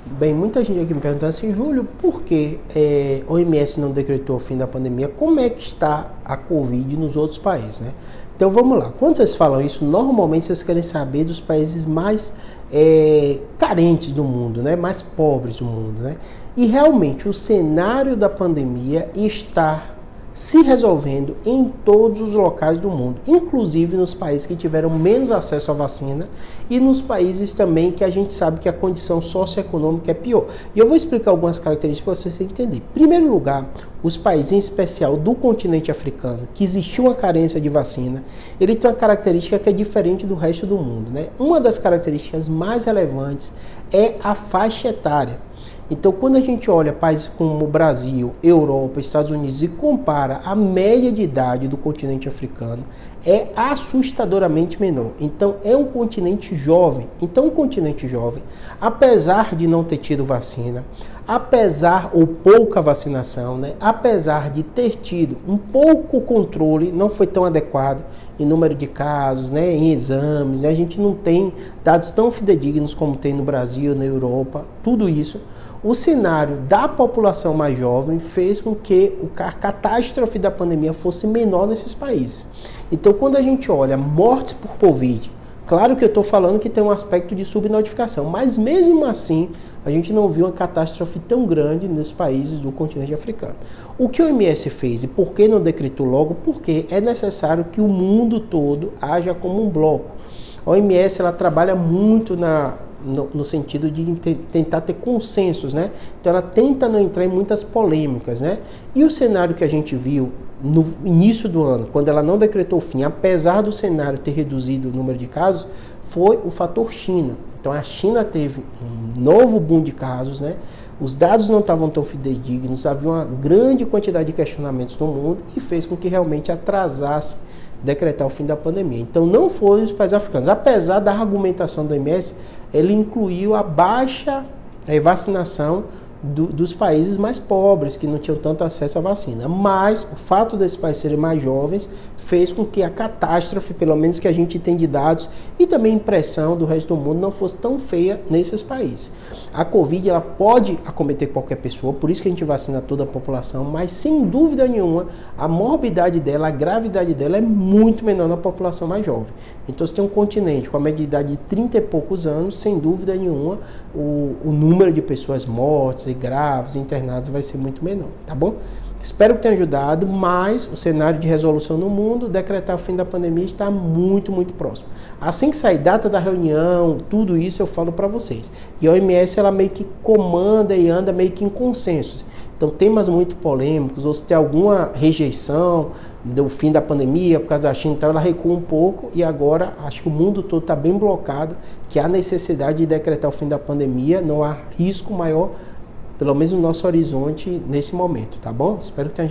Bem, muita gente aqui me perguntando assim, Júlio, por que a OMS não decretou o fim da pandemia? Como é que está a Covid nos outros países, né? Então vamos lá. Quando vocês falam isso, normalmente vocês querem saber dos países mais carentes do mundo, né? Mais pobres do mundo, né? E realmente o cenário da pandemia está se resolvendo em todos os locais do mundo, inclusive nos países que tiveram menos acesso à vacina e nos países também que a gente sabe que a condição socioeconômica é pior. E eu vou explicar algumas características para vocês entenderem. Em primeiro lugar, os países, em especial do continente africano, que existiu uma carência de vacina, ele tem uma característica que é diferente do resto do mundo, né? Uma das características mais relevantes é a faixa etária. Então, quando a gente olha países como o Brasil, Europa, Estados Unidos e compara a média de idade do continente africano, é assustadoramente menor. Então, é um continente jovem. Então, um continente jovem, apesar de não ter tido vacina, apesar ou pouca vacinação, né, apesar de ter tido um pouco controle, não foi tão adequado em número de casos, né, em exames, né, a gente não tem dados tão fidedignos como tem no Brasil, na Europa, tudo isso. O cenário da população mais jovem fez com que a catástrofe da pandemia fosse menor nesses países. Então, quando a gente olha mortes por Covid, claro que eu estou falando que tem um aspecto de subnotificação, mas mesmo assim, a gente não viu uma catástrofe tão grande nos países do continente africano. O que o OMS fez e por que não decretou logo? Porque é necessário que o mundo todo haja como um bloco. A OMS ela trabalha muito no sentido de tentar ter consensos, né? Então ela tenta não entrar em muitas polêmicas, né? E o cenário que a gente viu no início do ano, quando ela não decretou o fim, apesar do cenário ter reduzido o número de casos, foi o fator China. Então a China teve um novo boom de casos, né? Os dados não estavam tão fidedignos, havia uma grande quantidade de questionamentos no mundo e fez com que realmente atrasasse decretar o fim da pandemia. Então não foram os países africanos. Apesar da argumentação do OMS, ele incluiu a baixa vacinação dos países mais pobres, que não tinham tanto acesso à vacina. Mas o fato desses países serem mais jovens fez com que a catástrofe, pelo menos que a gente tem de dados, e também impressão do resto do mundo, não fosse tão feia nesses países. A Covid ela pode acometer qualquer pessoa, por isso que a gente vacina toda a população, mas sem dúvida nenhuma, a morbidade dela, a gravidade dela é muito menor na população mais jovem. Então, se tem um continente com a média de idade de 30 e poucos anos, sem dúvida nenhuma, o número de pessoas mortas e graves, internadas, vai ser muito menor, tá bom? Espero que tenha ajudado, mas o cenário de resolução no mundo, decretar o fim da pandemia está muito, muito próximo. Assim que sair data da reunião, tudo isso eu falo para vocês. E a OMS, ela meio que comanda e anda meio que em consensos. Então, temas muito polêmicos, ou se tem alguma rejeição do fim da pandemia por causa da China, então ela recua um pouco e agora acho que o mundo todo está bem blocado, que há necessidade de decretar o fim da pandemia, não há risco maior, pelo menos no nosso horizonte nesse momento, tá bom? Espero que tenha